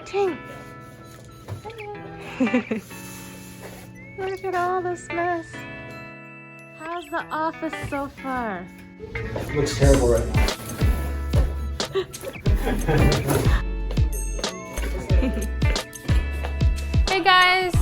Ting! Look at all this mess. How's the office so far? It looks terrible right now. Hey guys!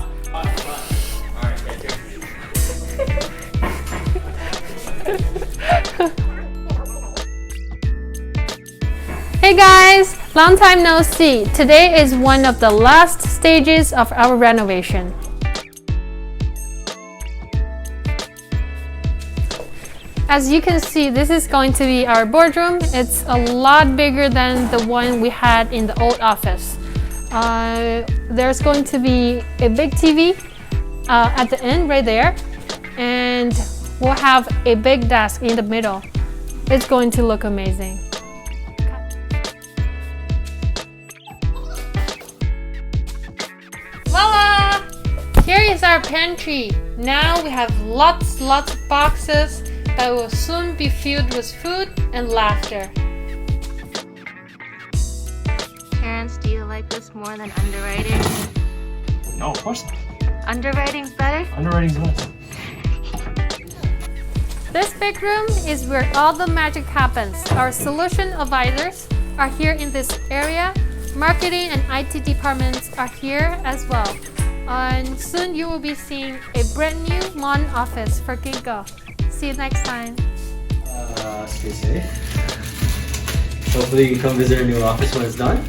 Hey guys! Long time no see. Today is one of the last stages of our renovation. As you can see, this is going to be our boardroom. It's a lot bigger than the one we had in the old office. There's going to be a big TV at the end right there, and we'll have a big desk in the middle. It's going to look amazing. Voila! Here is our pantry. Now we have lots of boxes that will soon be filled with food and laughter. Terrence, do you like this more than underwriting? No, of course not. Underwriting's better? Underwriting's best. This big room is where all the magic happens. Our solution advisors are here in this area. Marketing and IT departments are here as well. And soon you will be seeing a brand new modern office for Ginkgo. See you next time. Stay safe. Hopefully you can come visit our new office when it's done.